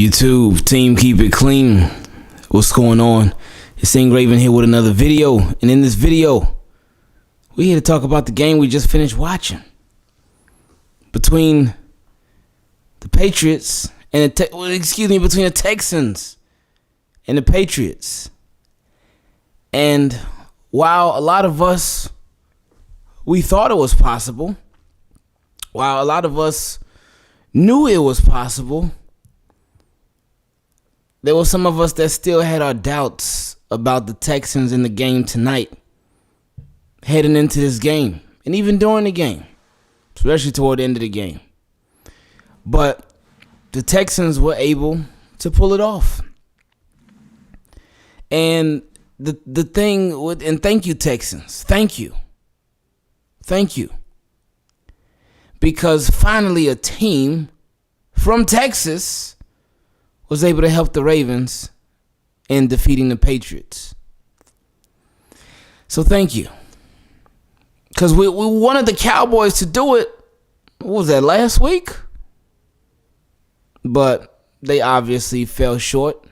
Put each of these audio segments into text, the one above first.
YouTube team, keep it clean. What's going on? It's Sing Raven here with another video, and in this video, we're here to talk about the game we just finished watching between the Patriots and between the Texans and the Patriots. And while a lot of us, we thought it was possible, while a lot of us knew it was possible, there were some of us that still had our doubts about the Texans in the game tonight, heading into this game, and even during the game, especially toward the end of the game. But the Texans were able to pull it off. And the thing with, and thank you, Texans. Thank you. Because finally a team from Texas was able to help the Ravens in defeating the Patriots. So thank you. Because we wanted the Cowboys to do it, what was that, last week? But they obviously fell short.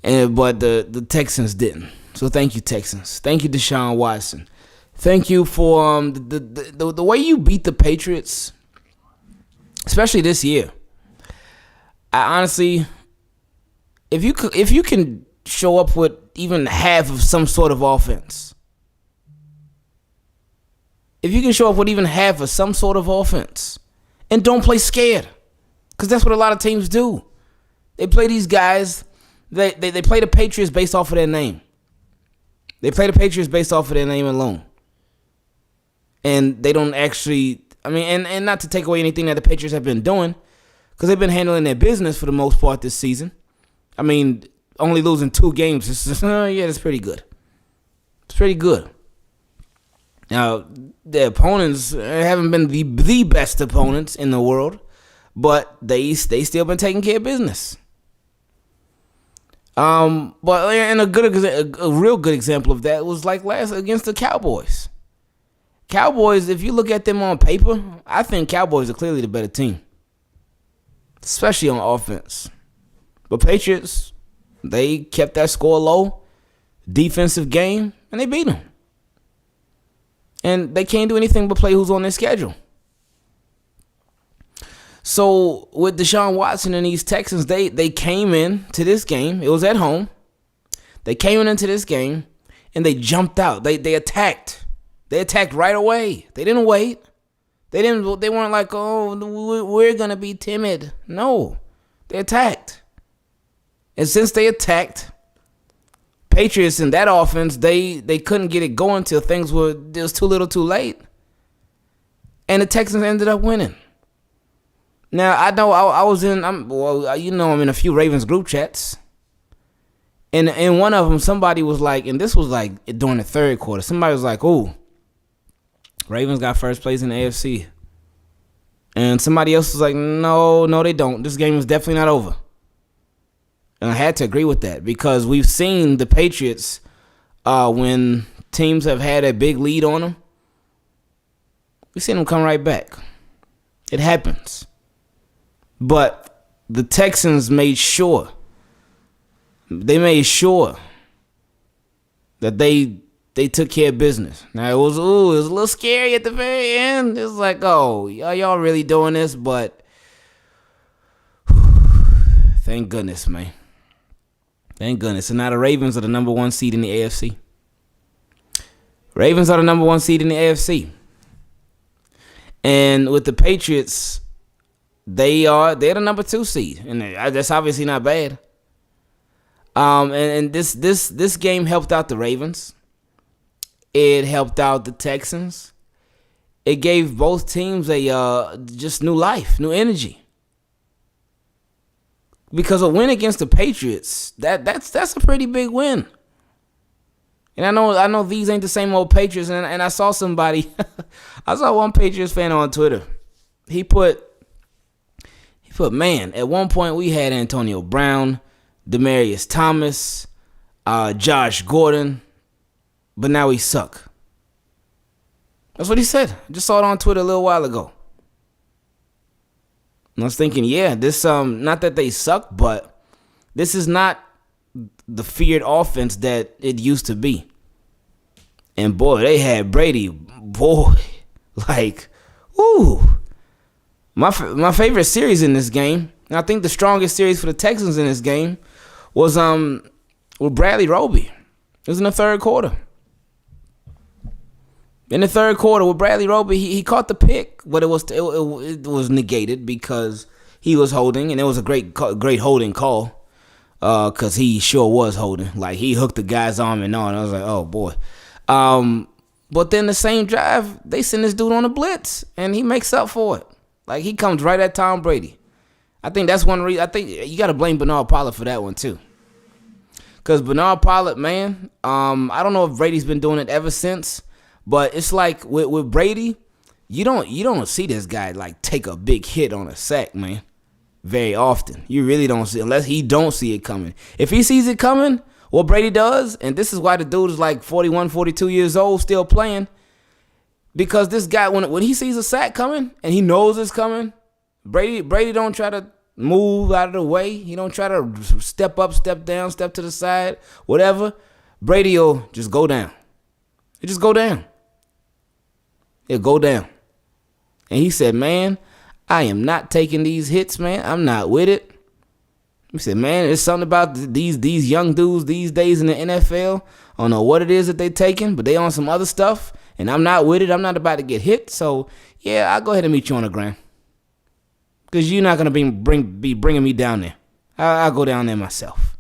But the Texans didn't. So thank you, Texans. Thank you, Deshaun Watson. Thank you for the way you beat the Patriots, especially this year. I honestly, if you can show up with even half of some sort of offense, and don't play scared, because that's what a lot of teams do. They play these guys. They play the Patriots based off of their name. They play the Patriots based off of their name alone. And they don't actually, and not to take away anything that the Patriots have been doing, because they've been handling their business for the most part this season. Only losing 2 games, that's pretty good. It's pretty good. Now, their opponents haven't been the best opponents in the world, but they still been taking care of business. But a real good example of that was like last against the Cowboys. Cowboys, if you look at them on paper, I think Cowboys are clearly the better team, especially on offense. But Patriots, they kept that score low, defensive game, and they beat them. And they can't do anything but play who's on their schedule. So with Deshaun Watson and these Texans, they came in to this game. It was at home. They came into this game and they jumped out. They attacked. They attacked right away. They didn't wait. They weren't like, oh, we're gonna be timid. No, they attacked. And since they attacked, Patriots in that offense, they couldn't get it going till it was too little, too late. And the Texans ended up winning. Now, I know I'm in a few Ravens group chats. And in one of them, somebody was like, and this was like during the third quarter, somebody was like, "Ooh, Ravens got first place in the AFC." And somebody else was like, no, they don't. This game is definitely not over. And I had to agree with that, because we've seen the Patriots, when teams have had a big lead on them, we've seen them come right back. It happens. But the Texans made sure that they took care of business. Now, it was a little scary at the very end. It was like, oh, y'all really doing this? But thank goodness, man. Thank goodness. And now the Ravens are the number 1 seed in the AFC. Ravens are the number 1 seed in the AFC. And with the Patriots, they're the number 2 seed, and that's obviously not bad. And this game helped out the Ravens. It helped out the Texans. It gave both teams a just new life, new energy. Because a win against the Patriots, that's a pretty big win. And I know these ain't the same old Patriots. And I saw somebody, I saw one Patriots fan on Twitter. He put, man, at one point we had Antonio Brown, Demaryius Thomas, Josh Gordon, but now we suck. That's what he said. I just saw it on Twitter a little while ago. And I was thinking, yeah, this not that they suck, but this is not the feared offense that it used to be. And boy, they had Brady, boy, like, ooh. My favorite series in this game, and I think the strongest series for the Texans in this game, was with Bradley Roby. It was in the third quarter. In the third quarter with Bradley Roby, he caught the pick, but it was negated because he was holding, and it was a great holding call because he sure was holding. Like, he hooked the guy's arm and on. I was like, oh, boy. But then the same drive, they send this dude on a blitz, and he makes up for it. Like, he comes right at Tom Brady. I think that's one reason. I think you got to blame Bernard Pollard for that one, too. Because Bernard Pollard, man, I don't know if Brady's been doing it ever since, but it's like with Brady, you don't see this guy, like, take a big hit on a sack, man, very often. You really don't see, unless he don't see it coming. If he sees it coming, what Brady does, and this is why the dude is like 41, 42 years old, still playing, because this guy, when he sees a sack coming and he knows it's coming, Brady don't try to move out of the way. He don't try to step up, step down, step to the side, whatever. Brady will just go down. He just go down. He'll go down. And he said, man, I am not taking these hits, man. I'm not with it. He said, man, there's something about these young dudes these days in the NFL. I don't know what it is that they taking, but they on some other stuff. And I'm not with it. I'm not about to get hit. So, yeah, I'll go ahead and meet you on the ground. Because you're not going to be bringing me down there. I'll go down there myself.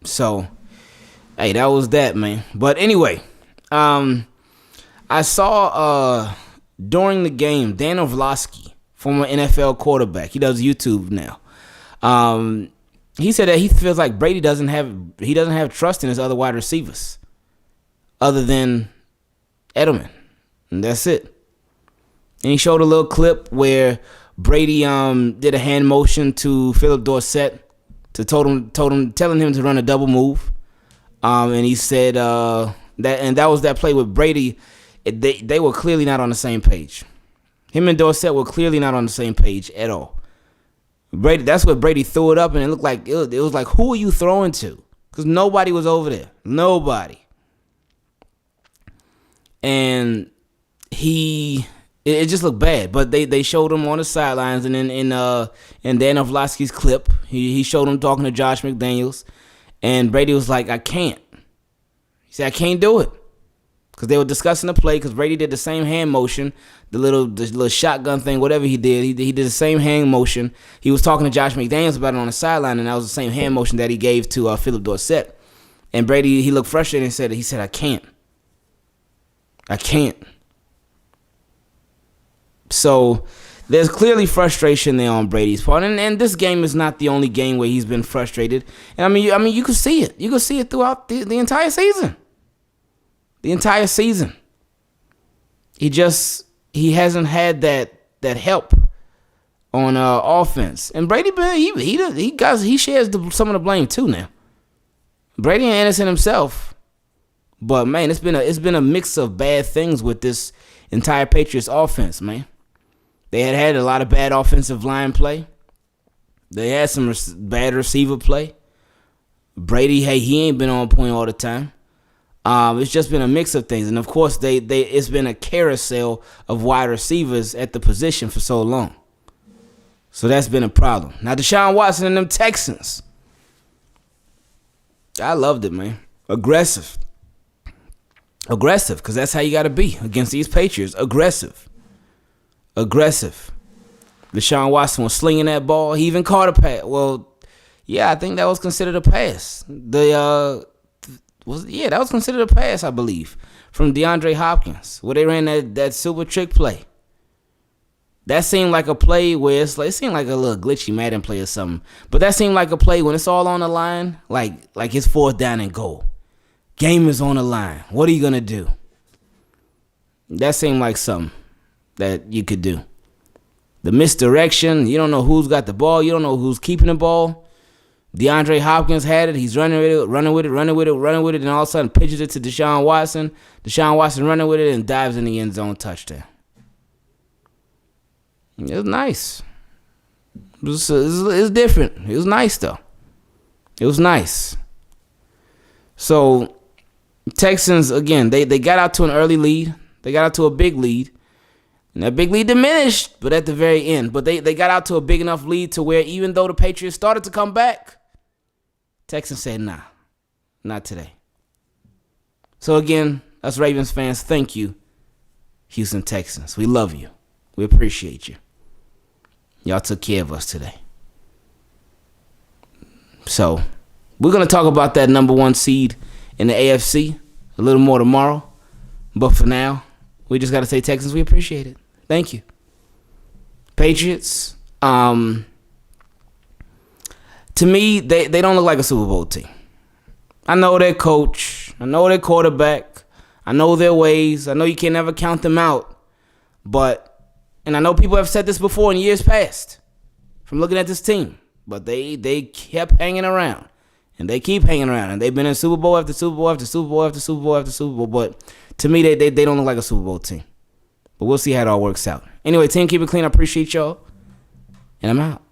So, hey, that was that, man. But anyway, I saw during the game, Dan Orlovsky, former NFL quarterback. He does YouTube now. He said that he feels like Brady doesn't have trust in his other wide receivers other than Edelman. And that's it. And he showed a little clip where Brady did a hand motion to Philip Dorsett telling him to run a double move. And he said that was that play with Brady. They were clearly not on the same page. Him and Dorsett were clearly not on the same page at all. Brady, that's what Brady threw it up, and it looked like it was like, who are you throwing to? Because nobody was over there. Nobody. And it just looked bad. But they showed him on the sidelines, and then in Dan Orlovsky's clip, he showed him talking to Josh McDaniels, and Brady was like, I can't. He said, I can't do it. Because they were discussing the play, because Brady did the same hand motion, the little shotgun thing, whatever he did. He did the same hand motion. He was talking to Josh McDaniels about it on the sideline, and that was the same hand motion that he gave to Philip Dorsett. And Brady, he looked frustrated and he said, I can't. I can't. So there's clearly frustration there on Brady's part, and this game is not the only game where he's been frustrated. And I mean, you can see it. You can see it throughout the entire season. The entire season. He hasn't had that help on offense. And Brady, he shares some of the blame too now. Brady ain't innocent himself. But man, it's been a mix of bad things with this entire Patriots offense, man. They had a lot of bad offensive line play. They had some bad receiver play. Brady, hey, he ain't been on point all the time. It's just been a mix of things. And, of course, it's been a carousel of wide receivers at the position for so long. So that's been a problem. Now, Deshaun Watson and them Texans. I loved it, man. Aggressive, because that's how you got to be against these Patriots. Aggressive. Deshaun Watson was slinging that ball. He even caught a pass. Well, yeah, I think that was considered a pass. That was considered a pass, I believe, from DeAndre Hopkins, where they ran that super trick play. That seemed like a play where it seemed like a little glitchy Madden play or something. But that seemed like a play when it's all on the line, like it's 4th down and goal. Game is on the line. What are you going to do? That seemed like something that you could do. The misdirection, you don't know who's got the ball. You don't know who's keeping the ball. DeAndre Hopkins had it. He's running with it, and all of a sudden pitches it to Deshaun Watson. Deshaun Watson running with it and dives in the end zone touchdown. It was nice. It was different. It was nice, though. It was nice. So, Texans, again, they got out to an early lead. They got out to a big lead. And that big lead diminished, but at the very end. But they got out to a big enough lead to where even though the Patriots started to come back, Texans said, nah, not today. So again, us Ravens fans, thank you, Houston Texans. We love you. We appreciate you. Y'all took care of us today. So we're going to talk about that number 1 seed in the AFC a little more tomorrow. But for now, we just got to say, Texans, we appreciate it. Thank you. Patriots, to me, they don't look like a Super Bowl team. I know their coach. I know their quarterback. I know their ways. I know you can never count them out. And I know people have said this before in years past from looking at this team. But they kept hanging around. And they keep hanging around. And they've been in Super Bowl after Super Bowl after Super Bowl after Super Bowl after Super Bowl. But to me, they don't look like a Super Bowl team. But we'll see how it all works out. Anyway, team, keep it clean. I appreciate y'all. And I'm out.